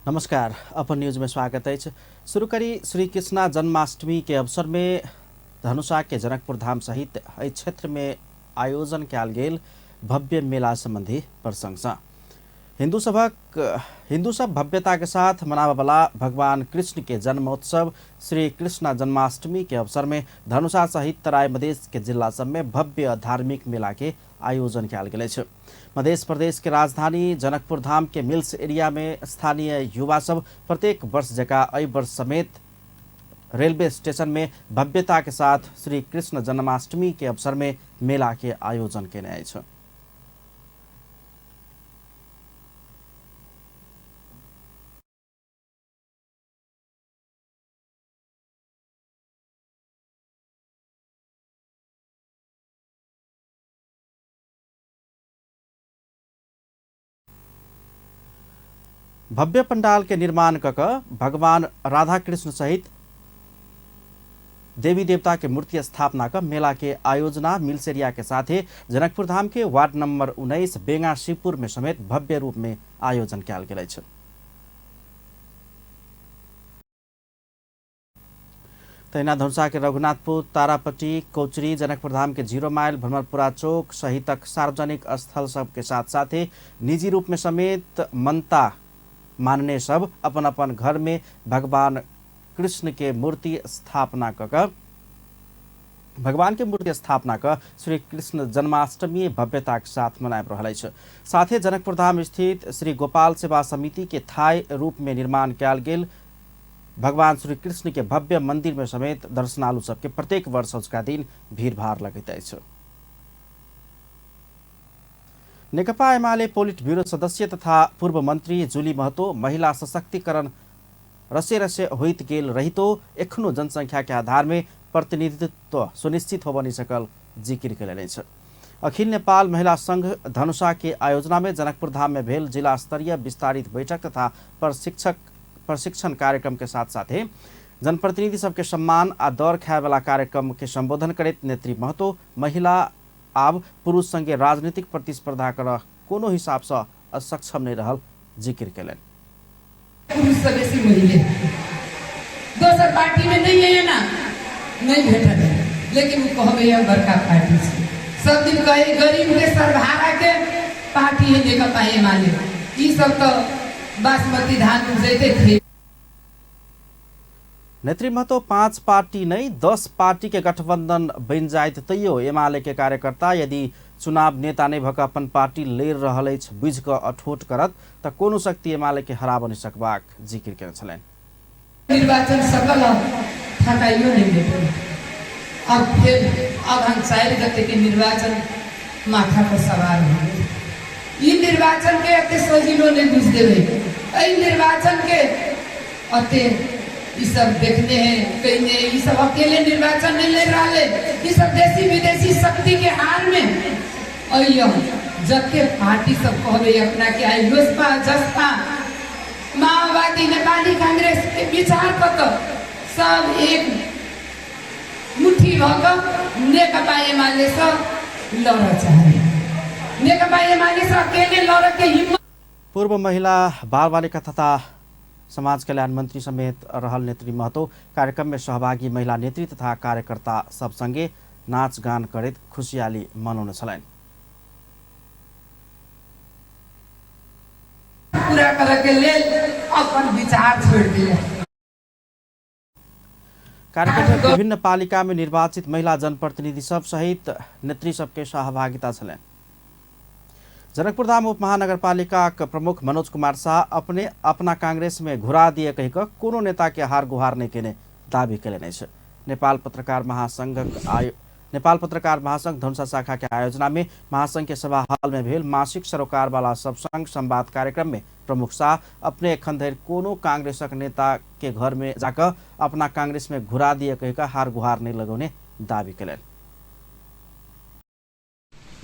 नमस्कार, अपन न्यूज में स्वागत है। शुरू करी श्री कृष्णा जन्माष्टमी के अवसर में धनुषा के जनकपुर धाम सहित एहि क्षेत्र में आयोजन कयल गेल भव्य मेला संबंधी प्रसंग छ। हिंदू सब भव्यता के साथ मनावे वाला भगवान कृष्ण के जन्मोत्सव श्री कृष्ण जन्माष्टमी के अवसर में धनुषा सहित तराई मधेश के जिला सब में भव्य धार्मिक मेला के आयोजन कयल गेल अछि। मध्य प्रदेश के राजधानी जनकपुर धाम के मिल्स एरिया में स्थानीय युवा सब प्रत्येक वर्ष जका एहि वर्ष समेत रेलवे स्टेशन में भव्यता के साथ श्री कृष्ण जन्माष्टमी के अवसर में मेला के आयोजन केने अछि। भव्य पंडाल के निर्माण कक भगवान राधा कृष्ण सहित देवी देवता के मूर्ति स्थापना का मेला के आयोजना मिल्सेरिया के साथ ही जनकपुर धाम के वार्ड नंबर 19 बेंगा शिवपुर में समेत भव्य रूप में आयोजन कयल गेल अछि। तहिना धनुषा के रघुनाथपुर, तारापट्टी, कोचरी, जनकपुर धाम के 0 माइल, भ्रमरपुरा चौक सहितक सार्वजनिक स्थल सब के साथ साथ ही निजी रूप में समेत मनता मानने सब अपन अपन घर में भगवान कृष्ण के मूर्ति स्थापना कर श्री कृष्ण जन्माष्टमी भव्यता के साथ मनाए रहल अछि। साथ ही जनकपुर धाम स्थित श्री गोपाल सेवा समिति के थाई रूप में निर्माण कयल गेल भगवान श्री कृष्ण के भव्य मंदिर में समेत दर्शनालु सबके प्रत्येक वर्ष का दिन भीड़ भाड़ लगैत अछि। नेकपा एमाले पोलिट ब्यूरो सदस्य तथा पूर्व मंत्री जुली महतो महिला सशक्तिकरण रसे रसे होइत गेल रहितो एखनो जनसंख्या के आधार में प्रतिनिधित्व सुनिश्चित हो बनी सकल जिक्र कयलनि अछि। अखिल नेपाल महिला संघ धनुषा के आयोजना में जनकपुर धाम में भेल जिला स्तरीय विस्तारित बैठक तथा प्रशिक्षण कार्यक्रम के साथ साथ जनप्रतिनिधि सबके सम्मान आ दौड़ खाए वाला कार्यक्रम के संबोधन करैत नेत्री महतो महिला आब पुरुष संगे राजनीतिक प्रतिस्पर्धा कर कोनो हिसाब से असक्षम नहीं रहल जिक्र कयलनि। पुरुष से बेसी महिला दोसर पार्टी में नहीं है ना, नहीं भेटल है, लेकिन वो कहबे है बड़का पार्टी से सब दिन कहे गरीब के सरभारा के पार्टी है जगह पाए माले ई सब तो बासमती धान उपजते थे। नेत्री महतो 5 पार्टी नहीं 10 पार्टी के गठबंधन बन जाइत तैयो एमाले के कार्यकर्ता यदि चुनाव नेता नहीं भक अपन पार्टी ले रहल अछि बुझ क अठोट करत त कोनो शक्ति एमाले के हरा बनि सकबाक जिक्र केने छलनि। निर्वाचन सकल थकाइयो नहीं देते। अब हम 4 गते के निर्वाचन माथा पर सवार हो गए। ई निर्वाचन के अते सजिलो नहीं बुझ देवे। एई निर्वाचन के अते ये सब देखने हैं कहीं ये सब अकेले निर्वाचन नहीं ले रहा है, ये सब देशी विदेशी शक्ति के हार में जबकि पार्टी सब कहबे अपना के आई लोजपा जसपा माओवादी नेपाली कांग्रेस के विचार पर सब एक मुट्ठी भक नेकपा एमाले से लड़ चाहे नेकपा एमाले से अकेले लड़ के हिम्मत। पूर्व महिला बाल बालिका तथा समाज कल्याण मंत्री समेत रहल नेत्री महतो कार्यक्रम में सहभागी महिला नेत्री तथा कार्यकर्ता सब संगे नाच गान करैत खुशियाली मनाउने छलनि। पूरा करे के लेल अपन विचार छोड़ दिए। कार्यक्रम में विभिन्न पालिका में निर्वाचित महिला जनप्रतिनिधि सब सहित नेत्री सबके सहभागिता छलनि। जनकपुर धाम उप महानगरपालिका प्रमुख मनोज कुमार शाह अपना कांग्रेस में घुरा दिए कही कोनो नेता के हार गुहार नहीं केने दावी कयलनि अछि। नेपाल पत्रकार महासंघ धनुषा शाखा के आयोजना में महासंघ के सभा हॉल में भेल मासिक सरोकार वाला सब संघ संवाद कार्यक्रम में प्रमुख शाह अपने एखन धरि कोनो कांग्रेसक नेता के घर में जाकर अपना कांग्रेस में घुरा दिए कही हार गुहार नहीं लगौने दावी कयलनि।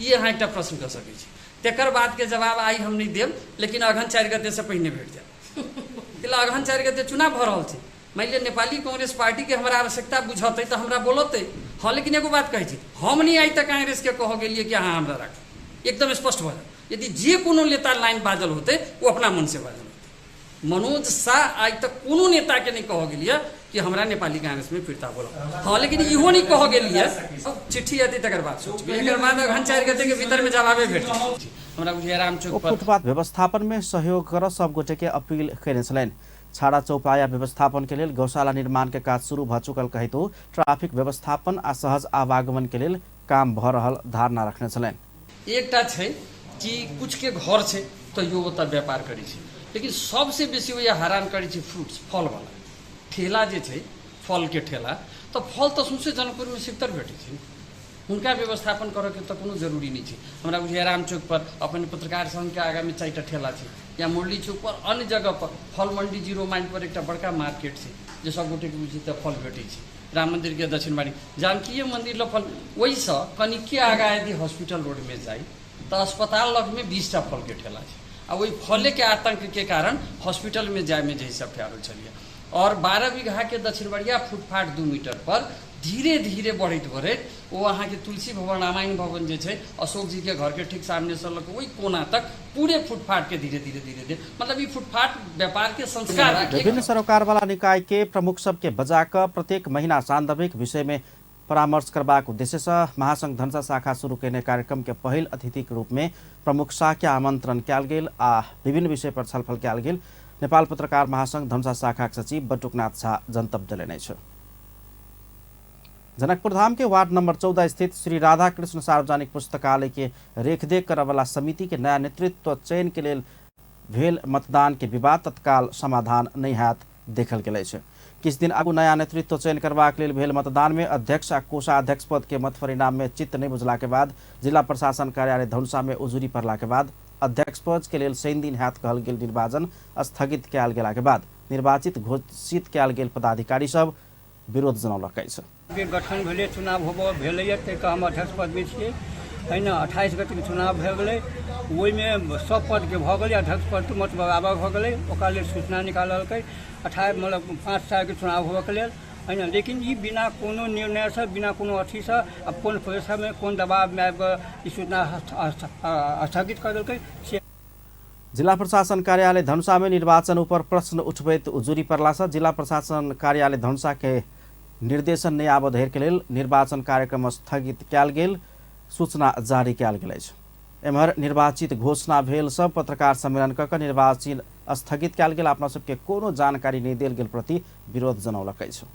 ये यहाँ एकटा प्रश्न कर सकै छी, तेकर बाद के जवाब आई हम नहीं देव, लेकिन अगहन 4 गते से पहले भेट जाए। अगहन 4 गते चुनाव भ रहल छै, मान लिअ नेपाली कांग्रेस पार्टी के हमारा आवश्यकता बुझते तो हमरा बोलते। हाँ, लेकिन एगो बात कहे छी, हम नहीं आई तो कांग्रेस के कह गेलिए कि हाँ हमरा राख एकदम स्पष्ट भ जाए। यदि जे कोनो नेता लाइन बाजल होते वो अपना मन से बाजल होते। मनोज शाह आज तक कोनो नेता के नहीं कह गेलिए कि हमरा नेपाली कांग्रेस में फिरता बोला। हाँ, लेकिन इहो नहीं कह गेलिए चिट्ठी आती तकर बाद सोचबे, एकर बाद अगहन 4 गते के भीतर में जवाबे भेट हमरा बुझे राम चौक पर फुटपाथ व्यवस्थापन में सहयोग कर सब गोटे के अपील कैने छलैन। छाड़ा चौपाया व्यवस्थापन के लेल गौशाला निर्माण के काज शुरू भ चुकल कहितो ट्राफिक व्यवस्थापन आ सहज आवागमन के लेल काम भ रहल धारणा रखने छलैन। एकटा छै कि कुछ के घर छै तो यो ओतऽ व्यापार करै छै, लेकिन सबसे बेसी वो हैरान करै छै फ्रूट्स फल वाला ठेला जे छै, फल के ठेला, तो फल तो सुनसे जनकपुर में सिकतर भेटै छै, उनका व्यवस्थापन करे के तो कोनो जरूरी नहीं है। हमरा बुझे राम चौक पर अपन पत्रकार संघ के आगा में 4टा ठेला है, या मुरली चौक पर अन्य जगह पर फल मंडी 0 माइल पर एक बड़का मार्केट है जो सब गोटे के बुझे फल भेटे छै। राम मंदिर के दक्षिण बाड़ी जानकी मंदिर ल फल वही से कनिके आगा यदि हॉस्पिटल रोड में जाए तो अस्पताल लग में 20टा फल के ठेला है, और वही फले के आतंक के कारण हॉस्पिटल में जाए में जैसे सब ठहरल चलिए। और 12 बीघा के दक्षिण बढ़िया फुटपाथ 2 मीटर पर धीरे धीरे बढ़त वो वहाँ के तुलसी भवन रामायण भवन जो है अशोक जी के घर के ठीक सामने से लग वही कोना तक पूरे फुटपाथ के धीरे धीरे मतलब ये फुटपाथ व्यापार के संस्कार। विभिन्न सरोकार वाला निकाय के प्रमुख सबके बजाकर प्रत्येक महीना सान्दर्भिक विषय में परामर्श करबाक उद्देश्य से महासंघ धनुषा शाखा शुरू करने कार्यक्रम के पहिल अतिथि के रूप में प्रमुख शाह के आमंत्रण कयल गेल आ विभिन्न विषय पर छलफल कयल गेल। नेपाल पत्रकार महासंघ धनुषा शाखा सचिव बटुकनाथ शाह जनतब देलनि छ। जनकपुर धाम के वार्ड नंबर 14 स्थित श्री राधा कृष्ण सार्वजनिक पुस्तकालय के रेखदेख करे वाला समिति के नया नेतृत्व चयन के लेल भेल मतदान के विवाद तत्काल समाधान नहीं हाथ देखल गेल छै। किछ दिन आगू नया नेतृत्व चयन करबाक लेल भेल मतदान में अध्यक्ष आ कोषाध्यक्ष पद के मत परिणाम में चित्त नहीं बुझला के बाद जिला प्रशासन कार्यालय धनुषा में उजुरी पड़ला के बाद अध्यक्ष पद के लेल 3 दिन हाथ कहल गेल निर्वाचन स्थगित कयल गेला के बाद निर्वाचित घोषित कयल गेल पदाधिकारी सब विरोध जनौलक अछि। गठन भेले चुनाव होबो भेलैया त हम अध्यक्ष पद में छियै है न। 28 गते के चुनाव भए गेलै, ओहि में सब पद के भ गेलै, अध्यक्ष पद के मत बराबर भ गेलै, ओकरा लेल सूचना निकाललकै 28 मतलब 5 साल के चुनाव होबे के लेल है न। लेकिन ये बिना कोनो निर्णय से बिना कोनो अथी से अब कोन प्रेशर में कोन दबाव में ई सूचना स्थगित कर देलकै। जिला प्रशासन कार्यालय धनुषा में निर्वाचन ऊपर प्रश्न उठबैत उजुरी पड़ला से जिला प्रशासन कार्यालय धनुषा के निर्देशन नहीं आबद हेर के लेल निर्वाचन कार्यक्रम स्थगित कयल गेल सूचना जारी कयल गेल अछि। एम्हर निर्वाचित घोषणा भेल सब पत्रकार सम्मेलन कऽ निर्वाचन स्थगित कयल गेल अपना सबके कोनो जानकारी नहीं देल गेल प्रति विरोध जनौलक अछि।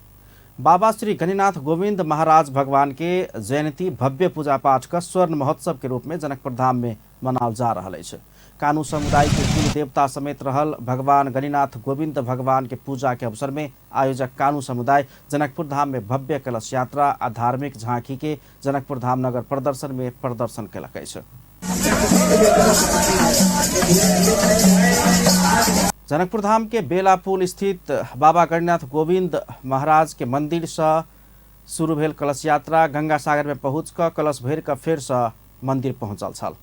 बाबा श्री गणिनाथ गोविंद महाराज भगवान के जयंती भव्य पूजा पाठ का स्वर्ण महोत्सव के रूप में जनकपुर धाम में मनाल जा रहा है। कानू समुदाय के कुल देवता समेत रहल भगवान गणिनाथ गोविंद भगवान के पूजा के अवसर में आयोजक कानू समुदाय जनकपुर धाम में भव्य कलश यात्रा आ धार्मिक झांकी के जनकपुर धाम नगर प्रदर्शन में प्रदर्शन कयलक अछि। जनकपुर धाम के बेला पुल स्थित बाबा गणिनाथ गोविंद महाराज के मंदिर से शुरू भेल कलश यात्रा गंगा सागर में पहुँच कर कलश भर कर फेर से मंदिर पहुंचल छल।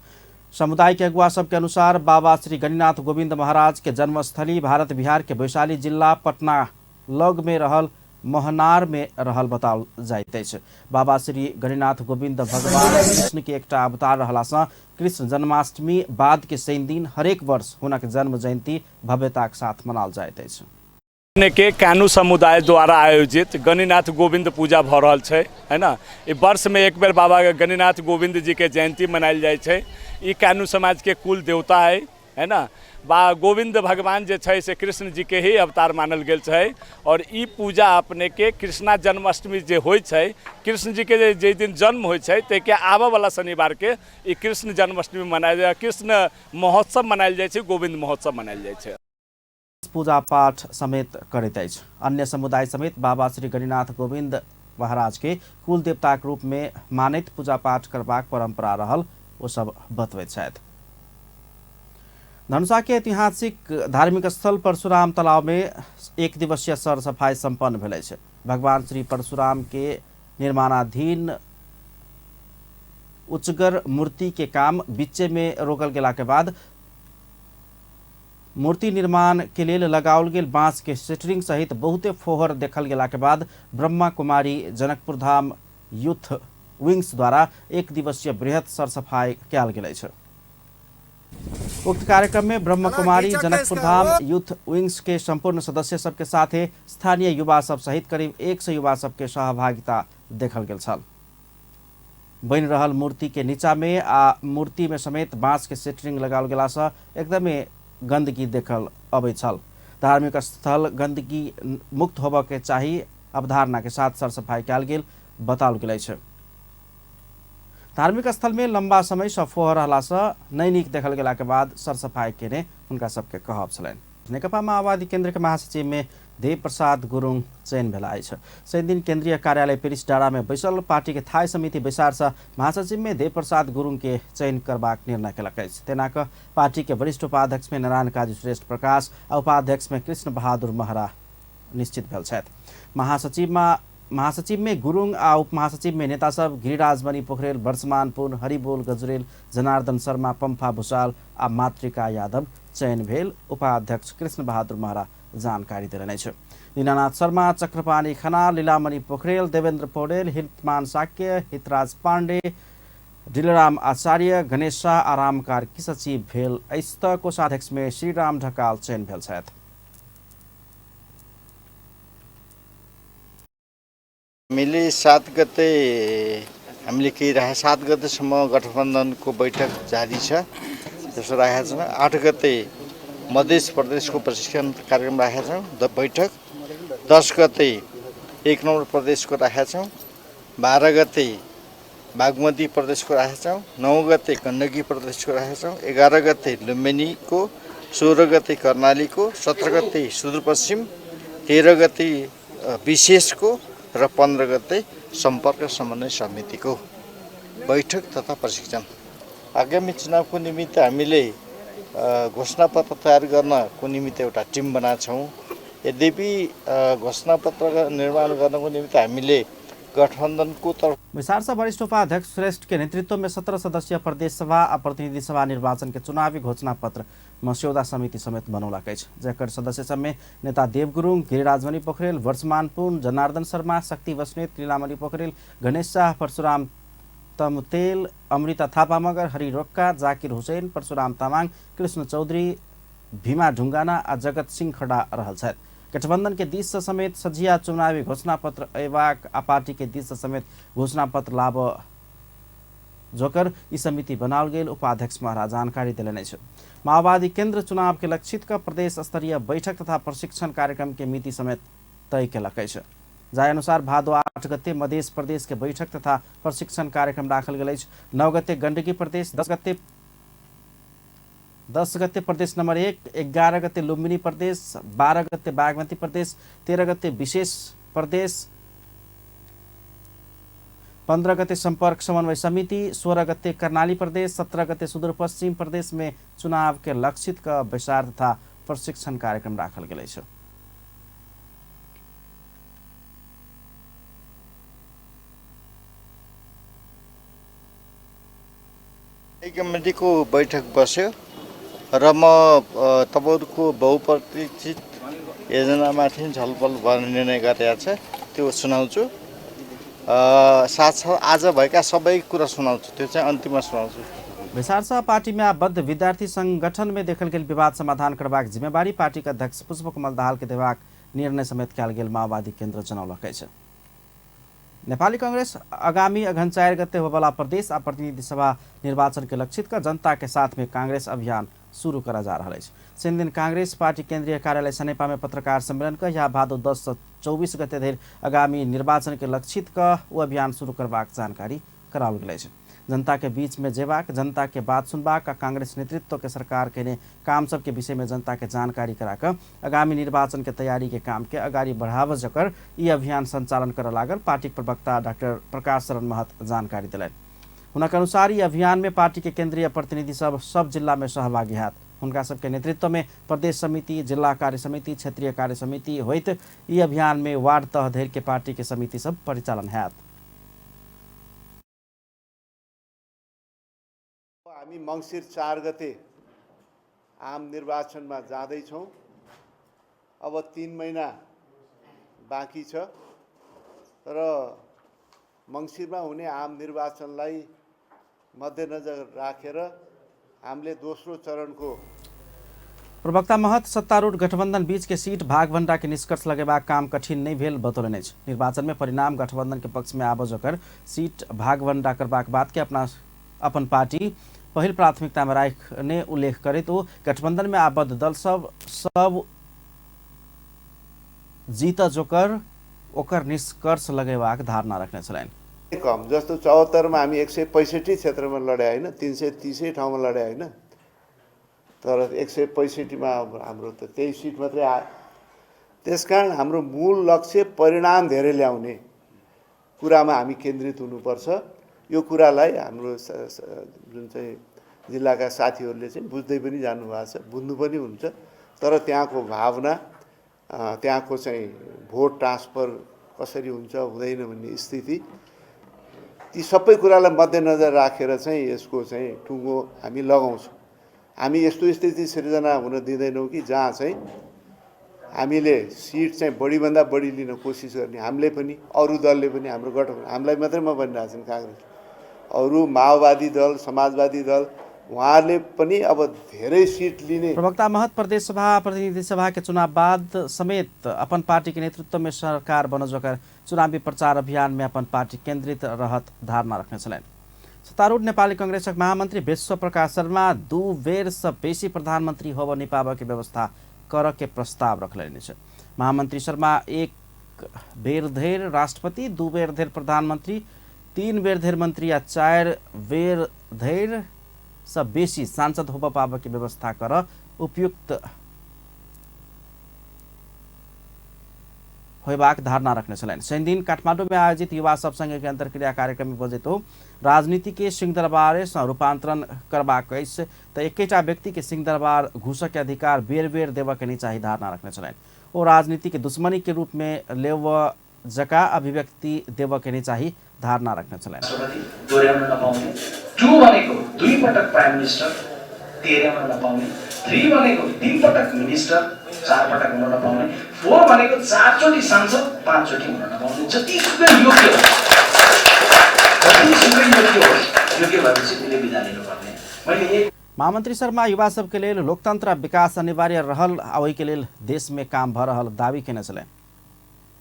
समुदाय के अगुआ सब के अनुसार बाबा श्री गणिनाथ गोविंद महाराज के जन्मस्थली भारत बिहार के वैशाली जिला पटना लग में रहल मोहनार में रहल बताओल जाइत अछि। बाबा श्री गणिनाथ गोविंद भगवान कृष्ण के एकटा अवतार रहला सँ कृष्ण जन्माष्टमी बाद के 3 दिन हरेक वर्ष हुनक जन्म जयंती भव्यता के साथ मनाल जाइत अछि। के कानू समुदाय द्वारा आयोजित गणिनाथ गोविंद पूजा भ रहल छै है ना। ई वर्ष में एक बेर बाबा गणिनाथ गोविंद जी के जयंती मनायल जाय छै। ई कानू समाज के कुल देवता है ना। बा गोविंद भगवान जे छै से कृष्ण जी के ही अवतार मानल गेल छै। और ई पूजा अपने के कृष्णा जन्माष्टमी जे होय छै कृष्ण जी के जे दिन जन्म होय छै ते के आबे वाला शनिवार के ई कृष्ण जन्माष्टमी मनायल जाय, कृष्ण महोत्सव मनायल जाय छै, गोविंद महोत्सव मनायल जाय छै। पूजा पाठ समेत करैत अछि। अन्य समुदाय समेत बाबा श्री गणिनाथ गोविंद महाराज के कुल देवता के रूप में मानित पूजा पाठ करबाक परंपरा रहल वो सब बतबैत छथि। धनुषा के ऐतिहासिक धार्मिक स्थल परशुराम तालाब में 1 दिवसीय सर सफाई संपन्न भेल छै। भगवान श्री परशुराम के निर्माणाधीन उच्चगर मूर्ति के काम बीचे में रोकल गेला के बाद मूर्ति निर्माण के लिए लगाओल गेल बांस के सेटरिंग सहित बहुते फोहर देखल गेला के बाद ब्रह्मा कुमारी जनकपुर धाम यूथ विंग्स द्वारा 1 दिवसीय बृहत सरसफाई कयल गेल अछि। उक्त कार्यक्रम में ब्रह्म कुमारी, जनकपुर धाम यूथ विंग्स के संपूर्ण सदस्य सबके साथे स्थानीय युवा सब सहित करीब 100 युवा सबके सहभागिता देखल गेल छल। बन रहल मूर्ति के नीचा में आ मूर्ति में समेत बाँस के सेटरिंग लगाओल गेला से एकदमै गंदगी देखल अबै छल। धार्मिक स्थल गंदगी मुक्त होबऽ के चाही अवधारणा के साथ सरसफाई कयल गेल बताओल गेल छै। धार्मिक स्थल में लंबा समय से फोह रहला से नैनिक देखल गेला के बाद सरसफाई केने हुनका सबके कहब छलैन। नेकपा माओवादी केंद्र के महासचिव में देव प्रसाद गुरुङ चयन भेला अछि। शनि दिन केंद्रीय कार्यालय पेरिस डाँडा में बैसल पार्टी के थाई समिति बैसार से महासचिव में देव प्रसाद गुरुङ के चयन करबाक निर्णय केलक अछि। तेनाक पार्टी के वरिष्ठ उपाध्यक्ष में नारायण काजी श्रेष्ठ प्रकाश आ उपाध्यक्ष में कृष्ण बहादुर महरा निश्चित भेल छथि। महासचिव में गुरुङ आ उप महासचिव में नेता सब गिरिराज मणि पोखरेल, वर्षमान पुन, हरिबोल गजुरेल, जनार्दन शर्मा, पम्फा भूषाल आ मातृका यादव चयन भेल उपाध्यक्ष कृष्ण बहादुर महरा जानकारी देलनि अछि। दीनानाथ शर्मा, चक्रपाणी खनाल, लीलामणि पोखरेल, देवेंद्र पौडेल, हितमान साक्य, हितराज पांडे, दिलराम आचार्य, गणेश शाह आ रामकार की सचिव भेल अछि त कोषाध्यक्ष में श्रीराम ढकाल चयन भेल छथि। हामीले 7 गते हामीले के राखे 7 गतेसम्म गठबन्धनको बैठक जारी छ, त्यसो राखेका छौँ। 8 गते मध्य प्रदेशको प्रशिक्षण कार्यक्रम राखेका छौँ बैठक। 10 गते 1 नम्बर प्रदेशको राखेका छौँ। 12 गते बागमती प्रदेशको राखेका छौँ। 9 गते गण्डकी प्रदेशको राखेका छौँ। 11 गते लुम्बिनीको, 16 गते कर्णालीको, 17 गते सुदूरपश्चिम, 13 गते विशेषको र 15 गते सम्पर्क समन्वय समितिको बैठक तथा प्रशिक्षण। आगामी चुनावको निमित्त हामीले घोषणापत्र तयार गर्नको निमित्त एउटा टिम बनाएको छौँ। यद्यपि घोषणापत्र निर्माण गर्नको निमित्त हामीले गठबन्धनको तर्फ विसार से वरिष्ठ उपाध्यक्ष श्रेष्ठ के नेतृत्व में 17 सदस्यीय प्रदेश सभा और प्रतिनिधि सभा निर्वाचन के चुनावी घोषणा पत्र मस्यौदा समिति समेत बनौलक अछि। जकर सदस्य सब में नेता देव गुरुङ, गिरिराज मणि पोखरेल, वर्षमान पुन, जनार्दन शर्मा, शक्ति बस्नेत, लीलामणि पोखरेल, गणेश शाह, परशुराम तमतेल, अमृता थापा मगर, हरि रोक्का, जाकिर हुसैन, परशुराम तामाङ, कृष्ण चौधरी, भीमा ढुङ्गाना आ जगत सिंह खडा रहल छथि। गठबंधन के दिश से समेत सजिया चुनावी घोषणा पत्र अयबाक आ पार्टी के दिश से समेत घोषणा पत्र लाभ जोकर ई समिति बनाओल गेल उपाध्यक्ष महाराज जानकारी दिलनि अछि। माओवादी केंद्र चुनाव के लक्षित का प्रदेश स्तरीय बैठक तथा प्रशिक्षण कार्यक्रम के मिति समेत तय केलक अछि। जाय अनुसार भादो 8 गते मध्य प्रदेश के बैठक तथा प्रशिक्षण कार्यक्रम राखल गेल अछि। 9 गते गण्डकी प्रदेश, 10 गते प्रदेश नंबर 1, 11 गते लुम्बिनी प्रदेश, 12 गते बागमती प्रदेश, 13 गते विशेष प्रदेश, 15 गते संपर्क समन्वय समिति, 16 गते कर्णाली प्रदेश, 17 गते सुदूर पश्चिम प्रदेश में चुनाव के लक्षित का विचार तथा प्रशिक्षण कार्यक्रम राखल गेल अछि। कमिटीको बैठक बस्यो र म तपाईहरुको बहुप्रतीक्षित योजनामाथि छलफल गर्ने निर्णय गरेको छ, त्यो सुनाउँछु। साथ आज भएका सबै कुरा सुनाउँछु, त्यो चाहिँ अन्तिममा सुनाउँछु। विसार पार्टी में आबद्ध विद्यार्थी संगठन में देखल गेल विवाद समाधान करबाक जिम्मेवारी पार्टी के अध्यक्ष पुष्पकमल दाहाल के देबाक निर्णय समेत कयल गेल माओवादी केंद्र जनौलक अछि। नेपाली कांग्रेस आगामी अगहन 4 गते होबला प्रदेश आ प्रतिनिधि सभा निर्वाचन के लक्षित का जनता के साथ में कांग्रेस अभियान शुरू करा जा रहा है। शनि दिन कांग्रेस पार्टी केंद्रीय कार्यालय सनेपा में पत्रकार सम्मेलन का यह भादो 10 से 24 गते धरि आगामी निर्वाचन के लक्षित का वो अभियान शुरू करबाक जानकारी कराओल गेल अछि। जनता के बीच में जेबाक, जनता के बात सुनबाक आ कांग्रेस नेतृत्व के सरकार के काम सब के विषय में जनता के जानकारी कराकर आगामी निर्वाचन के तैयारी के काम के अगाडि बढ़ाव जकर ई अभियान संचालन कर लागल पार्टी प्रवक्ता डॉक्टर प्रकाश शरण महत जानकारी दिलनि। हुनक अनुसार ई अभियान में पार्टी के केंद्रीय प्रतिनिधि सब जिला में सहभागी हैत। हुनका सबके नेतृत्व में प्रदेश समिति, जिला कार्य समिति, क्षेत्रीय कार्य समिति होइत ई अभियान में वार्ड तह धरि के पार्टी के समिति सब परिचालन हैत। हामी मङ्सिर 4 गते आम निर्वाचनमा जाँदैछौँ। अब 3 महिना बाँकी छ, तर मङ्सिरमा हुने आम निर्वाचनलाई मध्यनजर राखेर हामीले दोस्रो चरणको प्रवक्ता महत सत्तारूढ़ गठबंधन बीच के सीट भागभंडा के निष्कर्ष लगेबाक काम कठिन नहीं भेल बतौलनि अछि। निर्वाचन में परिणाम गठबंधन के पक्ष में आबो जकर सीट भागभंडा करबाक बात के अपन पार्टी पहिल प्राथमिकता में राखने उल्लेख करे तो गठबंधन में आबद्ध दल सब जीत जोकर ओकर निष्कर्ष लगेबाक धारणा रखने छलनि। कम जस्तो 74 में हामी 165 क्षेत्रमा लडे होइन, 330 ठाउँमा लडे होइन, तर 165 में हाम्रो त 23 सीट मात्रै आयो। त्यसकारण हाम्रो मूल लक्ष्य परिणाम धेरै ल्याउने कुरामा हामी केन्द्रित हुनुपर्छ। यो कुरालाई हाम्रो जुन चाहिँ जिल्लाका साथीहरूले चाहिँ बुझ्दै पनि जानुभएको छ, बुझ्नु पनि हुन्छ। तर त्यहाँको भावना, त्यहाँको चाहिँ भोट ट्रान्सफर कसरी हुन्छ हुँदैन भन्ने स्थिति, ती सबै कुरालाई मध्यनजर राखेर चाहिँ यसको चाहिँ टुङ्गो हामी लगाउँछौँ। हामी यस्तो स्थिति सिर्जना हुन दिँदैनौँ कि जहाँ चाहिँ हामीले सीट चाहिँ बढीभन्दा बढी लिन कोसिस गर्ने। हामीले पनि अरू दलले पनि हाम्रो गठबन्धन, हामीलाई मात्रै म भनिरहेको छु, काङ्ग्रेस, अरू माओवादी दल, समाजवादी दल, उहाँहरूले पनि अब धेरै सीट लिने। प्रवक्ता महत प्रदेश सभा प्रतिनिधि सभा के चुनाव बाद समेत अपन पार्टी के नेतृत्व में सरकार बनोजकर चुनावी प्रचार अभियान में अपन पार्टी केंद्रित रहत धारणा रखने छलैन। सत्तारूढ़ नेपाली कांग्रेसक महामंत्री विश्व प्रकाश शर्मा 2 बेर से बेसी प्रधानमंत्री होब निपाब के व्यवस्था कर के प्रस्ताव रखलनि छ। महामंत्री शर्मा 1 बेर धेर राष्ट्रपति, 2 बेर धेर प्रधानमंत्री, 3 बेर धेर मंत्री या 4 बेर धेर सब बेसी सांसद होब पाब की व्यवस्था कर उपयुक्त होबाक धारणा रखने छलैन। शनि दिन काठमाडौँ में आयोजित युवा सब संघ के अंतर्क्रिया कार्यक्रम में बजे तो राजनीति के सिंह दरबार से रूपांतरण करबाक अछि त एकैटा व्यक्ति के सिंह दरबार घुस के अधिकार बेर बेर देव के नहीं चाहिए धारणा रखने छलैन। ओ राजनीति के दुश्मनी के रूप में लेव जका अभिव्यक्ति देव के नहीं चाहिए धारणा रखने छलैन। 2 भनेको 2 पटक प्राइम मिनिस्टर, 13 मा नपाउने, 3 भनेको 3 पटक मिनिस्टर, 4 पटक हुन नपाउने, 4 भनेको 4 चोटि सांसद, 5 चोटि हुन नपाउने। जतिसुकै योग्य हो, योग्य भएपछि उसले बिदा लिनुपर्ने। मैले महामंत्री शर्मा युवा सब के लेल लोकतंत्र विकास अनिवार्य रहल आ ओहि के लेल देश में काम भ रहल दावी केने छलैन।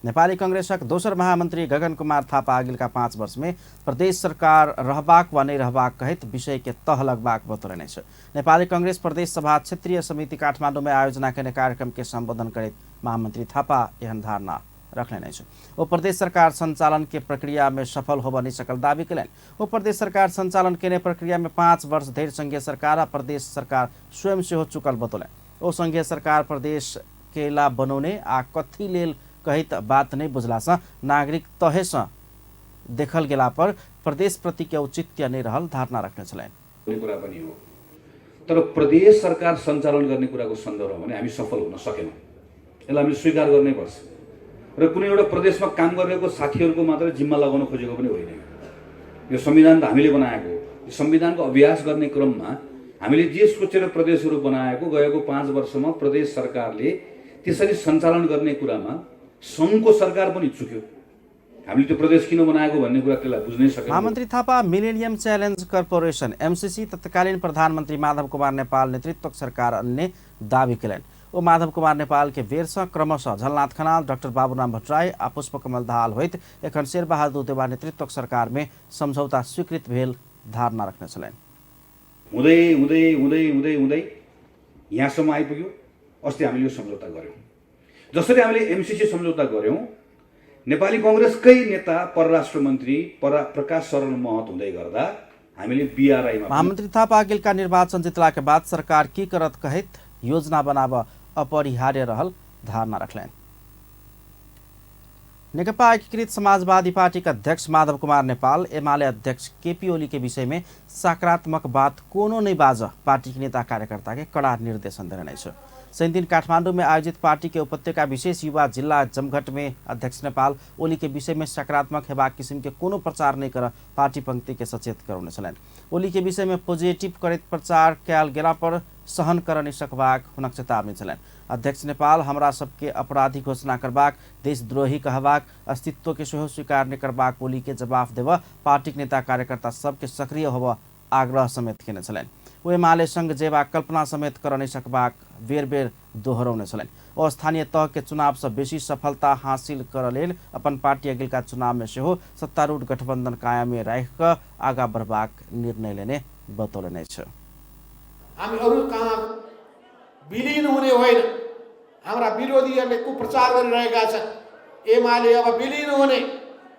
नेपाली कांग्रेसक दोसर महामंत्री गगन कुमार थापा अगिलका 5 वर्ष में प्रदेश सरकार रहबाक वा नहीं रहबाक कहत विषय के तह लगबाक बतौलनि छ। नेपाली कांग्रेस प्रदेश सभा क्षेत्रीय समिति काठमाडौँ में आयोजना करने कार्यक्रम के संबोधन करत महामंत्री थापा एहन धारणा रखलनि छ। ओ प्रदेश सरकार संचालन के प्रक्रिया में सफल होब नहीं सकल दावी कयलनि। ओ प्रदेश सरकार संचालन केने प्रक्रिया में 5 वर्ष धरि संघीय सरकार आ प्रदेश सरकार स्वयं से हो चुकल बतौलनि। ओ संघीय सरकार प्रदेश के ला बनौने आ कथी लेल कहित बात नहीं बुझला से नागरिक तहे से देखल गेला पर प्रदेश प्रति के औचित्य नहीं रहल धारणा रखने छलैन। कुरा पनि हो, तर प्रदेश सरकार सञ्चालन गर्ने कुराको सन्दर्भमा भने हामी सफल हुन सकेनौँ। यसलाई हामीले स्वीकार गर्नै पर्छ र कुनै एउटा प्रदेशमा काम गरेको साथीहरूको मात्र जिम्मा लगाउन खोजेको पनि होइन। यो संविधान त हामीले बनाएको हो। यो संविधानको अभ्यास गर्ने क्रममा हामीले जे सोचेर प्रदेशहरू बनाएको गएको 5 वर्षमा प्रदेश सरकारले त्यसरी सञ्चालन गर्ने कुरामा संघको सरकार पनि चुक्यो। हामीले त्यो प्रदेश किन बनाएको भन्ने कुरा त्यसलाई बुझ्नै सकेन। महामंत्री Thapa millennium challenge corporation MCC तत्कालीन प्रधानमंत्री माधव कुमार नेपाल नेतृत्वक सरकार अन्य दावी कयलनि। ओ माधव कुमार नेपाल के बेर से क्रमशः झलनाथ खनाल, डाक्टर बाबूराम भट्टराई आ पुष्पकमल दाहाल होइत एखन शेरबहादुर देउवा नेतृत्वक सरकार में समझौता स्वीकृत भेल धारणा रखने छलैन। हुँदै हुँदै हुँदै हुँदै हुँदै यहाँसम्म आइपुग्यो। अस्ति हामीले यो सम्झौता गर्यौँ। जसरी हामीले एमसीसी सम्झौता गर्यौँ, नेपाली कांग्रेसकै नेता परराष्ट्र मन्त्री प्रकाश शरण महत हुँदै गर्दा हामीले बीआरआईमा महामंत्री थापा अगिलका निर्वाचन जितला के बाद सरकार की करत कहित योजना बनाव अपरिहार्य रहल धारणा रखलैन। नेकपा एकीकृत समाजवादी पार्टी का अध्यक्ष माधव कुमार नेपाल एमाले अध्यक्ष केपी ओली के विषय में सकारात्मक बात कोनो नहीं बाज पार्टी के नेता कार्यकर्ता के कड़ा निर्देशन देने छ। शनि दिन काठमाडौँ में आयोजित पार्टी के उपत्यका विशेष युवा जिला जमघट में अध्यक्ष नेपाल ओली के विषय में सकारात्मक हेबाक किसिम के कोनो प्रचार नहीं कर पार्टी पंक्ति के सचेत कराउने छलैन। ओली के विषय में पॉजिटिव करत प्रचार कयल गेला पर सहन कर नहीं सकबाक हुनक चेतावनी छलैन। अध्यक्ष नेपाल हमरा सबके अपराधी घोषणा करबाक, देशद्रोही कहबाक, अस्तित्व के सेहो स्वीकार नहीं करबाक ओली के जवाब देव पार्टी नेता कार्यकर्ता सबके सक्रिय होब आग्रह समेत केने छलैन। ओ एमाले संग जेबा कल्पना समेत कर नहीं सकबाक बेर बेर दोहराउने छलनि। ओ स्थानीय तह के चुनाव से बेसी सफलता हासिल कर लेल अपन पार्टी अगिलका चुनाव में सेहो सत्तारूढ़ गठबन्धन कायमे राख आगा बढ़बाक निर्णय लेने बतौलने छ। हामी अरू कहाँ विलीन हुने होइन। हाम्रा विरोधीहरूले कुप्रचार गरिरहेका छन्। एमाले अब विलीन हुने,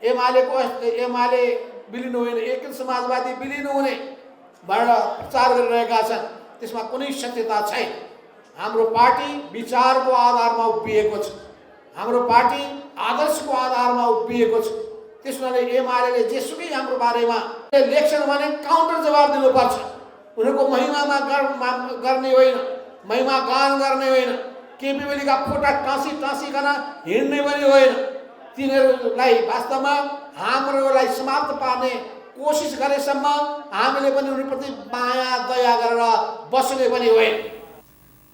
एमाले विलीन होइन, एकीकृत समाजवादी विलीन हुने भनेर प्रचार गरिरहेका छन्। त्यसमा कुनै सत्यता छैन। हाम्रो पार्टी विचारको आधारमा उभिएको छ। हाम्रो पार्टी आदर्शको आधारमा उभिएको छ। त्यसैले एमाले जेसुकै हाम्रो बारेमा लेख्छन् भने काउन्टर जवाब दिनुपर्छ। उनीहरूको महिमामा गर्ने होइन, महिमा गान गर्ने होइन, केपी ओलीका फोटा टाँसिकन हिँड्ने पनि होइन। तिनीहरूलाई वास्तवमा हाम्रोलाई समाप्त पार्ने कोसिस गरेसम्म हामीले पनि उनीप्रति माया दया गरेर बस्ने पनि होइन।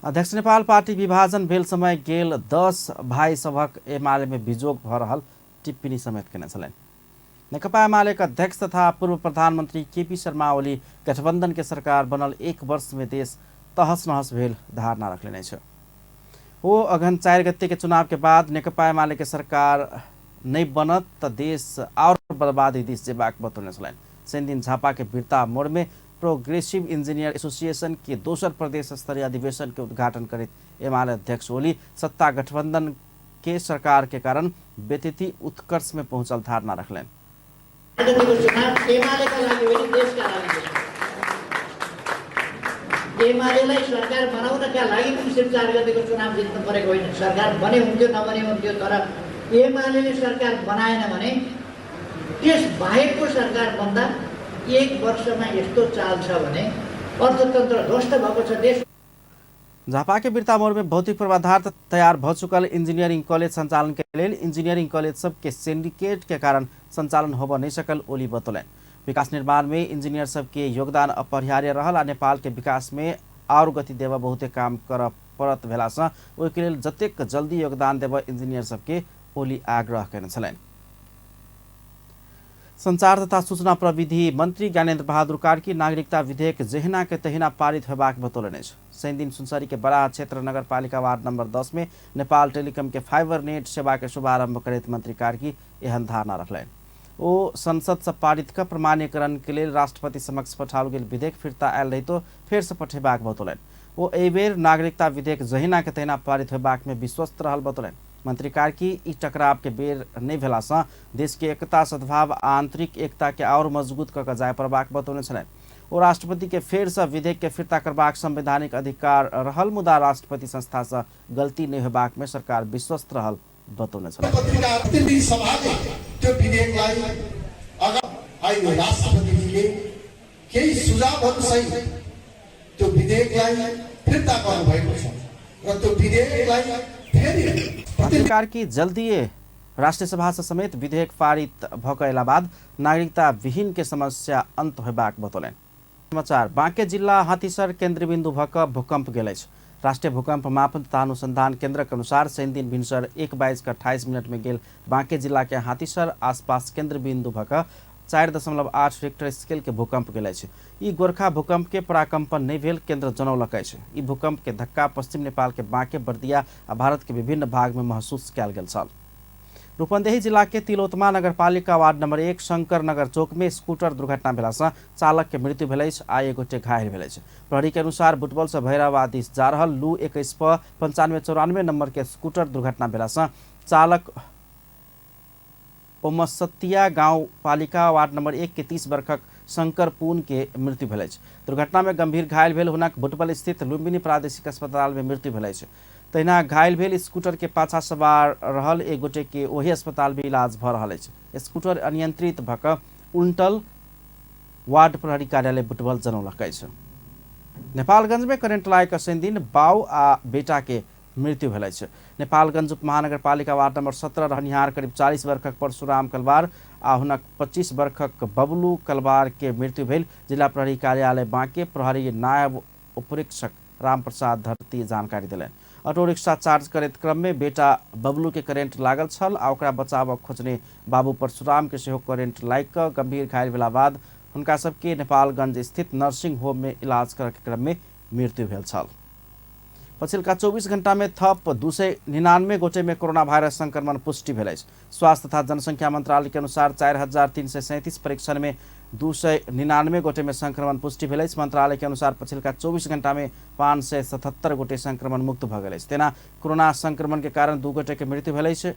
अध्यक्ष नेपाल पार्टी विभाजन भेल समय गेल 10 भाई सभक एमाले में बिजोग भ रहल टिप्पणी समेत केने छलनि। नेकपा एमाले का अध्यक्ष तथा पूर्व प्रधानमंत्री केपी शर्मा ओली गठबंधन के सरकार बनल 1 वर्ष में देश तहस नहस भेल धारणा रखले छ। वो अगहन 4 गते के चुनाव के बाद नेकपा एमाले के सरकार नहीं बनत त देश और बर्बादी दिस जेबाक बतौने छलनि। सेनदिन झापा के बिरता मोड़ में प्रोग्रेसिव इंजीनियर एसोसिएशन के दोसर प्रदेश स्तरीय अधिवेशन के उद्घाटन करित एमाले अध्यक्ष ओली सत्ता गठबंधन के सरकार के कारण व्यतिथि उत्कर्ष में पहुंचल धारणा रखलें। एमालेलाई सरकार बनाउनका लागि सिर्फ 4 गतेको चुनाव जित्नु परेको होइन। सरकार बने हुन्थ्यो नबने हुन्थ्यो, तर एमालेले सरकार बनाएन भने त्यस बाहेकको सरकार बन्दा 1 वर्षमा यस्तो चाल छ भने अर्थतन्त्र ध्वस्त भएको छ देश। झापा के बिरता मोड़ में भौतिक पूर्वाधार तैयार भ चुकल इंजीनियरिंग कॉलेज संचालन के लिए इंजीनियरिंग कॉलेज सबके सिंडिकेट के कारण संचालन होब नहीं सकल ओली बतौलन। विकास निर्माण में इंजीनियर सबके योगदान अपरिहार्य रहल आ नेपाल के विकास में और गति देव बहुते काम कर परत भेला से ओहिके लेल जतेक जल्दी योगदान देव इंजीनियर सबके ओली आग्रह केने छलनि। संचार तथा सूचना प्रविधि मंत्री ज्ञानेन्द्र बहादुर कार्की नागरिकता विधेयक जहिना के तहिना पारित होबाक बतौलने। सैनदिन सुनसरी के बराह क्षेत्र नगरपालिका वार्ड नंबर 10 में नेपाल टेलिकम के फाइबर नेट सेवा के शुभारंभ करते मंत्री कार्की एहन धारणा रखलें। ओ संसद से पारित का प्रमाणीकरण के लिए राष्ट्रपति समक्ष पठाओल गेल विधेयक फिरता आयल रही तो फिर से पठेबाक बतौलन। ओ एहि बेर नागरिकता विधेयक जहिना के तहिना पारित होबाक में विश्वस्त रहल बतौलन। मंत्री कार्की ई टकराव के बेर नहीं भेला से देश के एकता सद्भाव आंतरिक एकता के और मजबूत कर जाय पड़बाक बतौने छलनि। ओ राष्ट्रपति के फेर से विधेयक के फिरता करबाक संवैधानिक अधिकार रहल, मुदा राष्ट्रपति संस्था से गलती नहीं होबाक में सरकार विश्वस्त रहल बतौने छलनि। त्यो विधेयकलाई अहिले राष्ट्रपतिजीले केही सुझावहरूसहित त्यो विधेयकलाई फिर्ता गर्नुभएको छ र त्यो विधेयकलाई फेरि सरकार की जल्दी राष्ट्रीय सभा से समेत विधेयक पारित भकैला बाद नागरिकता विहीन के समस्या अंत होबाक बतौलन। समाचार बाँके जिला हाथीसर केन्द्रबिन्दु भक भूकंप गेल अछि। राष्ट्रीय भूकंप मापन तथा अनुसंधान केंद्र के अनुसार शनिदिन भिनसर 1:22:28 में गेल बाँके जिला के हाथीसर आसपास केंद्र बिंदु भक 4.8 रिक्टर स्केल के भूकंप गेल अछि। ई गोरखा भूकंप के पराकंपन नहीं भेल केंद्र जनौलक अछि। ई भूकंप के धक्का पश्चिम नेपाल के बाँके, बर्दिया आ भारत के विभिन्न भाग में महसूस कयल गेल छल। रूपन्देही जिला के तिलोत्तमा नगरपालिका वार्ड नंबर 1 शंकर नगर चौक में स्कूटर दुर्घटना भेला से चालक के मृत्यु भेल अछि आ एगोटे घायल भेल अछि। प्रहरी के अनुसार बुटबल से भैरवा दिस जा रहल लू 21/9594 नंबर के स्कूटर दुर्घटना भेला से चालक ओमसतिया गांव पालिका वार्ड नंबर 1 के 30 वर्षक शंकर पून के मृत्यु भेल अछि। दुर्घटना में गंभीर घायल भेल हुनक बुटबल स्थित लुम्बिनी प्रादेशिक अस्पताल में मृत्यु भेल अछि। तहिना घायल भेल स्कूटर के पाछा सवार रहल एक गोटे के ओही अस्पताल में इलाज भ रहल अछि। स्कूटर अनियंत्रित भक उल्टल वार्ड प्रहरी कार्यालय बुटबल जनौलक अछि। नेपालगंज में करेंट लागक शनिदिन बाउ आ बेटा के मृत्यु भेल अछि। नेपालगंज उपमहानगरपालिका वार्ड नंबर 17 रहनिहार करीब 40 वर्षक परशुराम कलवार आ हुनक 25 वर्षक बबलू कलवार के मृत्यु भेल। जिला प्रहरी कार्यालय बाँके प्रहरी नायब उपरीक्षक रामप्रसाद धरती जानकारी दिलनि। ऑटो रिक्शा चार्ज करैत क्रम में बेटा बबलू के करेंट लागल छल आ ओकरा बचाव खोजने बाबू परशुराम के सेहो करेंट लागि कऽ गंभीर घायल भेला बाद हुनका सबके नेपालगंज स्थित नर्सिंग होम में इलाज करके क्रम में मृत्यु भेल छल। पछिल्का 24 घण्टा में थप 299 गोटे में कोरोना भाइरस संक्रमण पुष्टि भेल अछि। स्वास्थ्य तथा जनसंख्या मंत्रालय के अनुसार 4337 परीक्षण में 299 गोटे में संक्रमण पुष्टि भेल अछि। मंत्रालय के अनुसार पछिल्का 24 घण्टा में 577 गोटे संक्रमण मुक्त भ गेल अछि। तेना कोरोना संक्रमण के कारण 2 गोटे के मृत्यु भेल अछि।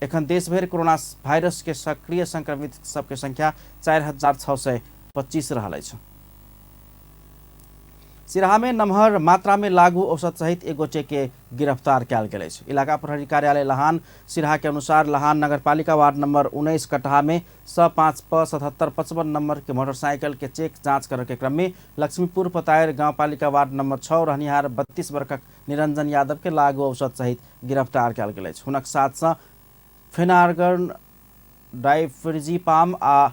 एखन देश भरि कोरोना भाइरस के सक्रिय संक्रमित सबके संख्या 4625 रहल अछि। सिराहा में नमहर मात्रा में लागू औषध सहित एक गोटे के गिरफ्तार किया गेल अछि। इलाका प्रहरी कार्यालय लहान सिराहा के अनुसार लहान नगरपालिका वार्ड नंबर 19 कटहा में स5 प 7755 नंबर के मोटरसाइकिल के चेक जांच करे के क्रम में लक्ष्मीपुर पतायर गांवपालिका वार्ड नंबर 6 रहनिहार 32 वर्षक निरंजन यादव के लागू औषध सहित गिरफ्तार किया गेल अछि। हुनक साथ स फेनार्गन, डाइफ्रिजीपाम आ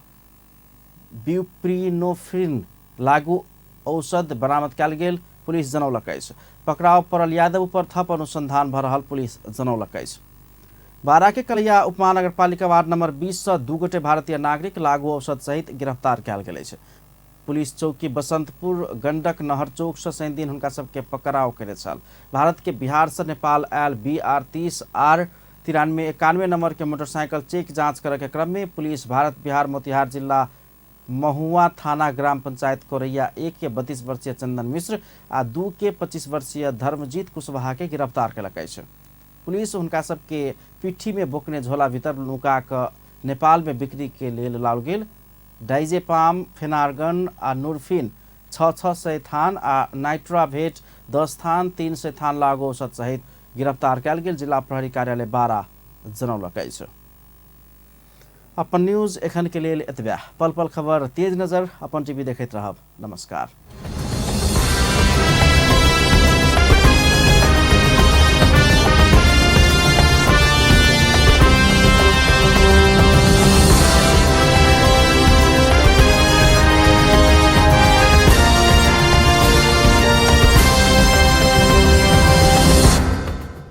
ब्यूप्रिनोफ्रिन लागू औषध बरामद कयल गेल पुलिस जनौलक अछि। पकड़ाव पड़ल यादव पर थप अनुसंधान भ रहल पुलिस जनौलक अछि। बारा के कलिया उपमहानगरपालिका वार्ड नंबर 20 सँ 2 गोटे भारतीय नागरिक लागू औषध सहित गिरफ्तार कयल गेल अछि। पुलिस चौकी बसंतपुर गंडक नहर चौक सँ शनि दिन हुनका सबके पकड़ाव केने छल। भारत के बिहार से Nepal oil BR 30 R 93 91 number के मोटरसाइकिल चेक जांच करे के क्रम में पुलिस भारत बिहार मोतिहार जिला महुआ थाना ग्राम पंचायत कोरैया 1 के 32 वर्षीय चंदन मिश्र आ 2 के 25 वर्षीय धर्मजीत कुशवाहा के गिरफ्तार कयलक अछि। पुलिस हुनका सबके पिट्ठी में बोकने झोला भीतर नुका क नेपाल में बिक्री के लेल लाओल गेल डाइजेपाम, फेनार्गन आ नूरफिन 600 थान आ नाइट्राभेट 10 थान 300 थान लागू औषध सहित गिरफ्तार कयल गेल जिला प्रहरी कार्यालय बारा जनौलक अछि। अपन न्यूज एखन के लेल एतबे। पल पल खबर तेज नजर अपन टीवी देखैत रहब। नमस्कार।